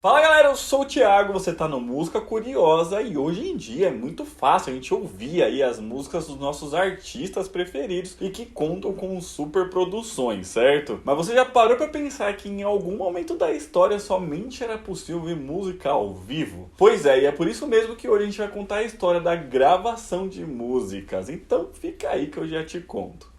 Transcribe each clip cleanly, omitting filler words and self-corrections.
Fala galera, eu sou o Thiago, você tá no Música Curiosa e hoje em dia é muito fácil a gente ouvir aí as músicas dos nossos artistas preferidos e que contam com super produções, certo? Mas você já parou pra pensar que em algum momento da história somente era possível ver música ao vivo? Pois é, e é por isso mesmo que hoje a gente vai contar a história da gravação de músicas, então fica aí que eu já te conto.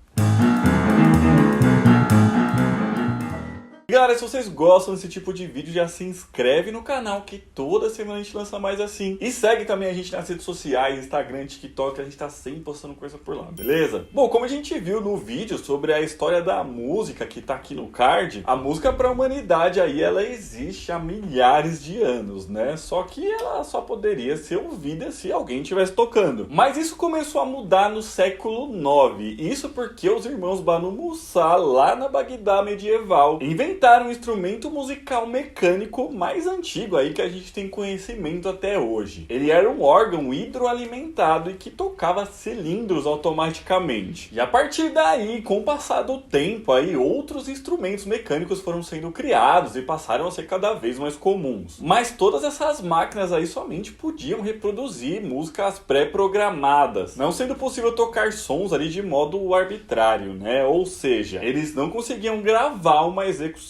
Galera, se vocês gostam desse tipo de vídeo, já se inscreve no canal que toda semana a gente lança mais assim. E segue também a gente nas redes sociais, Instagram, TikTok, a gente tá sempre postando coisa por lá, beleza? Bom, como a gente viu no vídeo sobre a história da música que tá aqui no card, a música pra humanidade aí, ela existe há milhares de anos, né? Só que ela só poderia ser ouvida se alguém estivesse tocando. Mas isso começou a mudar no século IX, isso porque os irmãos Banu Musa, lá na Bagdá medieval, inventaram um instrumento musical mecânico mais antigo aí que a gente tem conhecimento até hoje. Ele era um órgão hidroalimentado e que tocava cilindros automaticamente. E a partir daí, com o passar do tempo aí, outros instrumentos mecânicos foram sendo criados e passaram a ser cada vez mais comuns. Mas todas essas máquinas aí somente podiam reproduzir músicas pré-programadas, não sendo possível tocar sons ali de modo arbitrário, né? Ou seja, eles não conseguiam gravar uma execução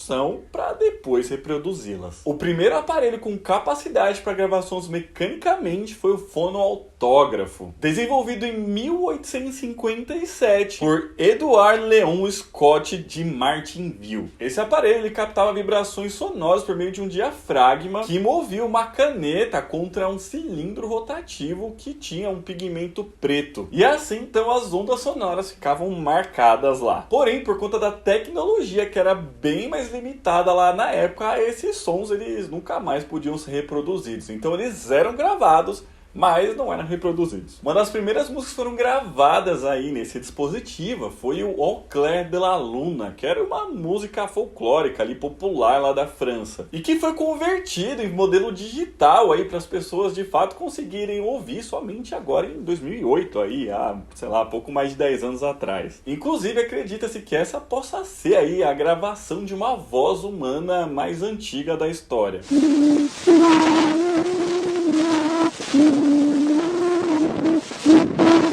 para depois reproduzi-las. O primeiro aparelho com capacidade para gravar sons mecanicamente foi o fonoautógrafo, desenvolvido em 1857 por Edward Leon Scott de Martinville. Esse aparelho ele captava vibrações sonoras por meio de um diafragma que movia uma caneta contra um cilindro rotativo que tinha um pigmento preto. E assim então as ondas sonoras ficavam marcadas lá. Porém, por conta da tecnologia que era bem mais limitada lá na época, esses sons eles nunca mais podiam ser reproduzidos. Então eles eram gravados, mas não eram reproduzidos. Uma das primeiras músicas que foram gravadas aí nesse dispositivo foi o Au clair de la lune, que era uma música folclórica ali popular lá da França e que foi convertido em modelo digital aí para as pessoas de fato conseguirem ouvir somente agora em 2008 aí, há, sei lá, pouco mais de 10 anos atrás. Inclusive acredita-se que essa possa ser aí a gravação de uma voz humana mais antiga da história.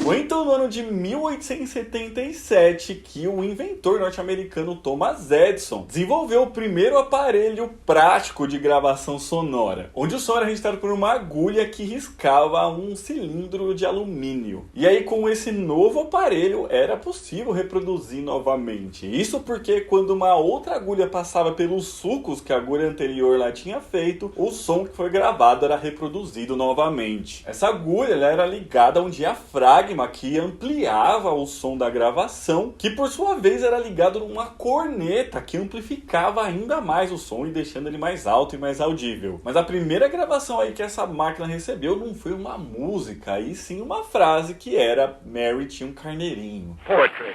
Foi então no ano de 1877 que o inventor norte-americano Thomas Edison desenvolveu o primeiro aparelho prático de gravação sonora, onde o som era registrado por uma agulha que riscava um cilindro de alumínio. E aí com esse novo aparelho era possível reproduzir novamente. Isso porque quando uma outra agulha passava pelos sulcos que a agulha anterior lá tinha feito, o som que foi gravado era reproduzido novamente. Essa agulha ela era ligada a um diafragma que ampliava o som da gravação, que por sua vez era ligado numa corneta que amplificava ainda mais o som e deixando ele mais alto e mais audível. Mas a primeira gravação aí que essa máquina recebeu não foi uma música, e sim uma frase que era Mary tinha um carneirinho. Poetry.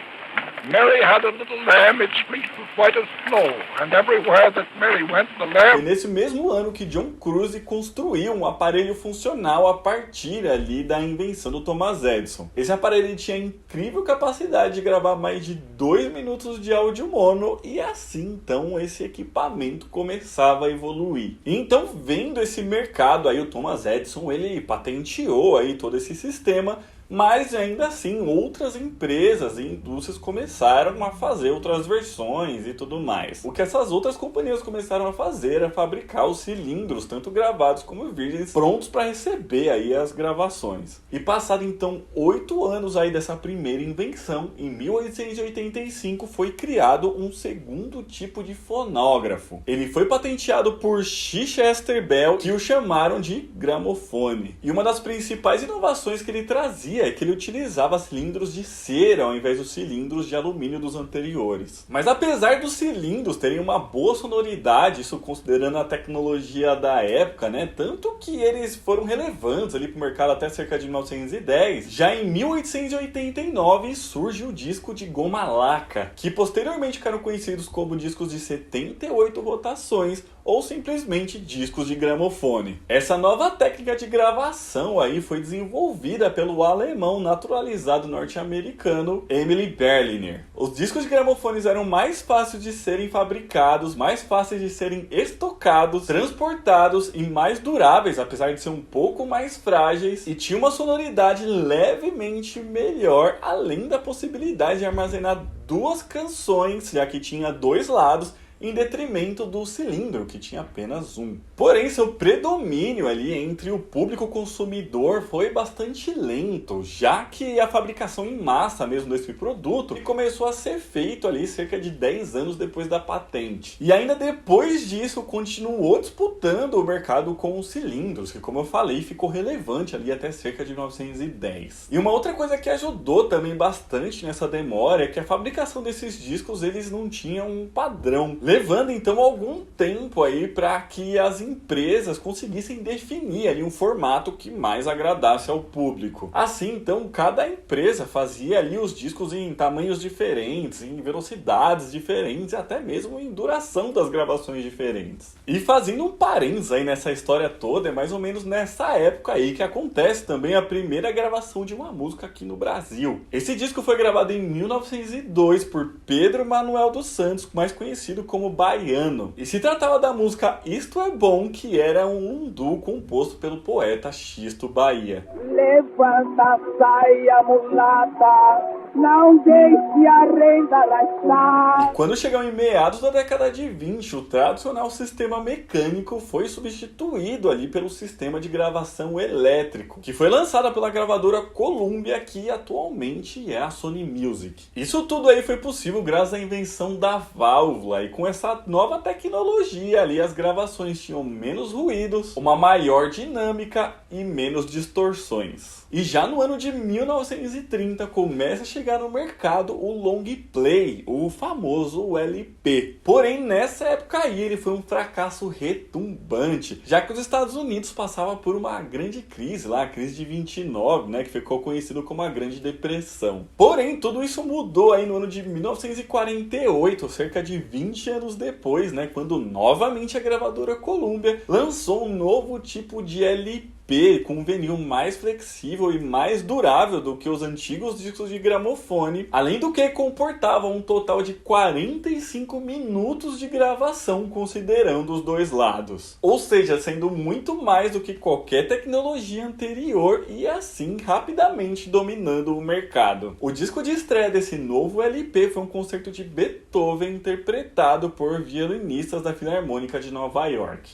Mary had a little lamb, its fleece was white as snow, and everywhere that Mary went, the lamb... Foi nesse mesmo ano que John Cruise construiu um aparelho funcional a partir ali da invenção do Thomas Edison. Esse aparelho tinha incrível capacidade de gravar mais de 2 minutos de áudio mono, e assim então esse equipamento começava a evoluir. E então, vendo esse mercado aí, o Thomas Edison ele patenteou aí todo esse sistema. Mas ainda assim, outras empresas e indústrias começaram a fazer outras versões e tudo mais. O que essas outras companhias começaram a fazer é fabricar os cilindros, tanto gravados como virgens, prontos para receber aí as gravações. E passado então 8 anos aí dessa primeira invenção, em 1885 foi criado um segundo tipo de fonógrafo. Ele foi patenteado por Chichester Bell, que o chamaram de gramofone. E uma das principais inovações que ele trazia é que ele utilizava cilindros de cera ao invés dos cilindros de alumínio dos anteriores. Mas apesar dos cilindros terem uma boa sonoridade, isso considerando a tecnologia da época, né, tanto que eles foram relevantes ali para o mercado até cerca de 1910, já em 1889 surge o disco de goma laca, que posteriormente ficaram conhecidos como discos de 78 rotações ou simplesmente discos de gramofone. Essa nova técnica de gravação aí foi desenvolvida pelo alemão naturalizado norte-americano Emily Berliner. Os discos de gramofones eram mais fáceis de serem fabricados, mais fáceis de serem estocados, transportados e mais duráveis, apesar de ser um pouco mais frágeis, e tinha uma sonoridade levemente melhor, além da possibilidade de armazenar duas canções, já que tinha dois lados, em detrimento do cilindro, que tinha apenas um. Porém, seu predomínio ali entre o público consumidor foi bastante lento, já que a fabricação em massa mesmo desse produto começou a ser feito ali cerca de 10 anos depois da patente. E ainda depois disso, continuou disputando o mercado com os cilindros, que, como eu falei, ficou relevante ali até cerca de 1910. E uma outra coisa que ajudou também bastante nessa demora é que a fabricação desses discos, eles não tinham um padrão, levando então algum tempo aí para que as empresas conseguissem definir ali um formato que mais agradasse ao público. Assim, então, cada empresa fazia ali os discos em tamanhos diferentes, em velocidades diferentes, até mesmo em duração das gravações diferentes. E fazendo um parênteses aí nessa história toda, é mais ou menos nessa época aí que acontece também a primeira gravação de uma música aqui no Brasil. Esse disco foi gravado em 1902 por Pedro Manuel dos Santos, mais conhecido como Baiano. E se tratava da música Isto é Bom, que era um lundu composto pelo poeta Xisto Bahia. Levanta a saia, mulata, não deixe a renda rachar. Quando chegou em meados da década de 20, o tradicional sistema mecânico foi substituído ali pelo sistema de gravação elétrico, que foi lançado pela gravadora Columbia, que atualmente é a Sony Music. Isso tudo aí foi possível graças à invenção da válvula, e com essa nova tecnologia ali as gravações tinham menos ruídos, uma maior dinâmica e menos distorções. E já no ano de 1930 começa a chegar no mercado o long play, o famoso LP. Porém, nessa época aí ele foi um fracasso retumbante, já que os Estados Unidos passavam por uma grande crise lá, a crise de 29, né, que ficou conhecido como a Grande Depressão. Porém, tudo isso mudou aí no ano de 1948, cerca de 20 anos depois, né, quando novamente a gravadora Columbia lançou um novo tipo de LP com um vinil mais flexível e mais durável do que os antigos discos de gramofone, além do que comportava um total de 45 minutos de gravação considerando os dois lados. Ou seja, sendo muito mais do que qualquer tecnologia anterior e assim rapidamente dominando o mercado. O disco de estreia desse novo LP foi um concerto de Beethoven interpretado por violinistas da Filarmônica de Nova York.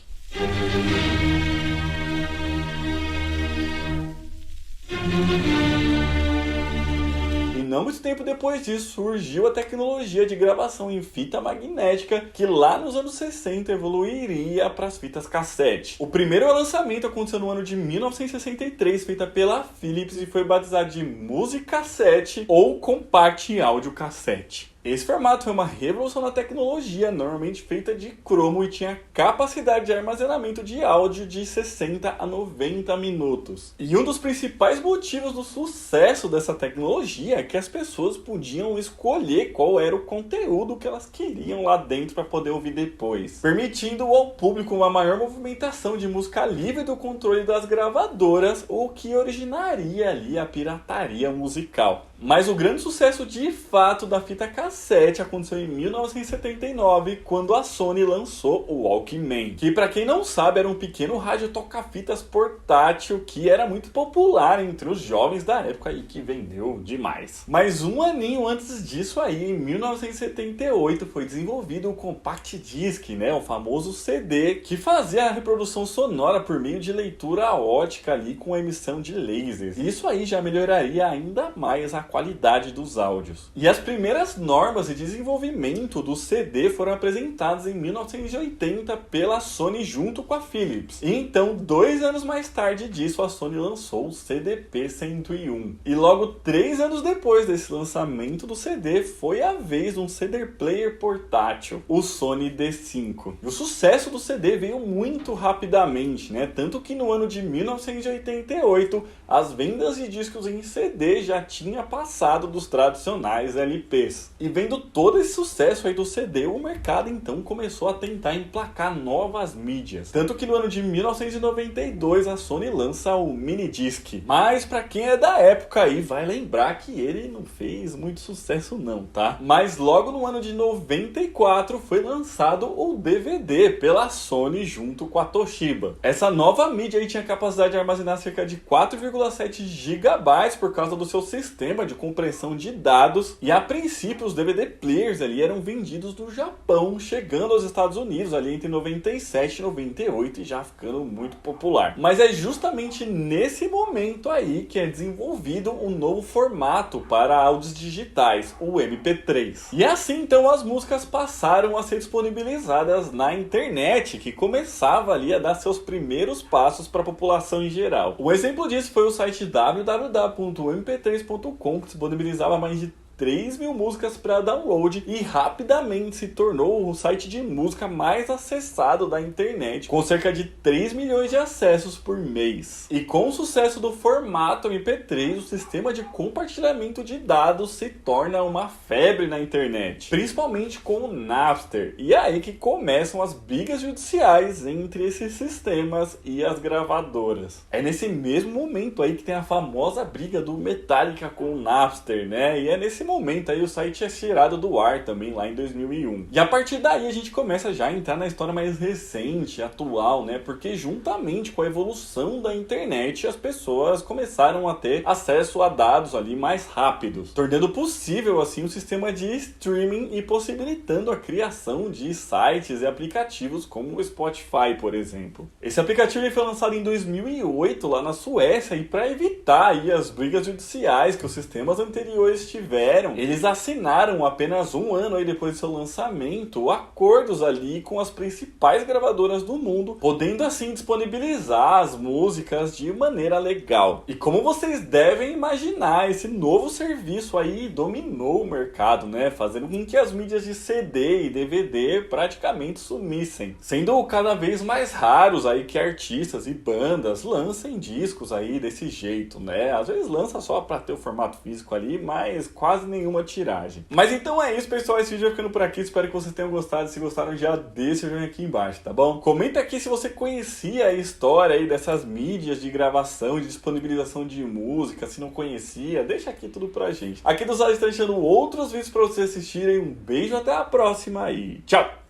E não muito tempo depois disso surgiu a tecnologia de gravação em fita magnética, que lá nos anos 60 evoluiria para as fitas cassete. O primeiro lançamento aconteceu no ano de 1963, feita pela Philips, e foi batizado de Musicassete ou Compact Audio Cassete. Esse formato foi uma revolução na tecnologia, normalmente feita de cromo, e tinha capacidade de armazenamento de áudio de 60 a 90 minutos. E um dos principais motivos do sucesso dessa tecnologia é que as pessoas podiam escolher qual era o conteúdo que elas queriam lá dentro para poder ouvir depois, permitindo ao público uma maior movimentação de música livre do controle das gravadoras, o que originaria ali a pirataria musical. Mas o grande sucesso de fato da fita cassete aconteceu em 1979, quando a Sony lançou o Walkman, que, para quem não sabe, era um pequeno rádio toca-fitas portátil que era muito popular entre os jovens da época e que vendeu demais. Mas um aninho antes disso aí, em 1978, foi desenvolvido o Compact Disc, né, o famoso CD, que fazia a reprodução sonora por meio de leitura ótica ali com emissão de lasers. E isso aí já melhoraria ainda mais a qualidade dos áudios. E as primeiras normas de desenvolvimento do CD foram apresentadas em 1980 pela Sony junto com a Philips. E então, 2 anos mais tarde disso, a Sony lançou o CDP-101. E logo 3 anos depois desse lançamento do CD, foi a vez de um CD player portátil, o Sony D5. E o sucesso do CD veio muito rapidamente, né? Tanto que no ano de 1988, as vendas de discos em CD já tinha ultrapassado dos tradicionais LPs. E vendo todo esse sucesso aí do CD, o mercado então começou a tentar emplacar novas mídias. Tanto que no ano de 1992 a Sony lança o Minidisc. Mas pra quem é da época aí vai lembrar que ele não fez muito sucesso não, tá? Mas logo no ano de 94 foi lançado o DVD pela Sony junto com a Toshiba. Essa nova mídia aí tinha capacidade de armazenar cerca de 4,7 GB por causa do seu sistema de compressão de dados, e a princípio os DVD players ali eram vendidos no Japão, chegando aos Estados Unidos ali entre 97 e 98 e já ficando muito popular. Mas é justamente nesse momento aí que é desenvolvido um novo formato para áudios digitais, o MP3. E assim então as músicas passaram a ser disponibilizadas na internet, que começava ali a dar seus primeiros passos para a população em geral. Um exemplo disso foi o site www.mp3.com, que disponibilizava mais de 3.000 músicas para download e rapidamente se tornou o site de música mais acessado da internet, com cerca de 3 milhões de acessos por mês. E com o sucesso do formato MP3, o sistema de compartilhamento de dados se torna uma febre na internet, principalmente com o Napster. E é aí que começam as brigas judiciais entre esses sistemas e as gravadoras. É nesse mesmo momento aí que tem a famosa briga do Metallica com o Napster, né? E é nesse momento aí o site é tirado do ar também lá em 2001. E a partir daí a gente começa já a entrar na história mais recente, atual, né? Porque juntamente com a evolução da internet, as pessoas começaram a ter acesso a dados ali mais rápidos, tornando possível assim um sistema de streaming e possibilitando a criação de sites e aplicativos como o Spotify, por exemplo. Esse aplicativo ele foi lançado em 2008 lá na Suécia, e para evitar aí as brigas judiciais que os sistemas anteriores tiveram, eles assinaram apenas um ano aí depois do seu lançamento acordos ali com as principais gravadoras do mundo, podendo assim disponibilizar as músicas de maneira legal. E como vocês devem imaginar, esse novo serviço aí dominou o mercado, né, fazendo com que as mídias de CD e DVD praticamente sumissem, sendo cada vez mais raros aí que artistas e bandas lancem discos aí desse jeito, né? Às vezes lança só para ter o formato físico ali, mas quase nenhuma tiragem. Mas então é isso, pessoal, esse vídeo vai ficando por aqui, espero que vocês tenham gostado. Se gostaram, já deixa o joinha aqui embaixo, tá bom? Comenta aqui se você conhecia a história aí dessas mídias de gravação, de disponibilização de música, se não conhecia, deixa aqui tudo pra gente. Aqui do site está deixando outros vídeos pra vocês assistirem, um beijo, até a próxima e tchau!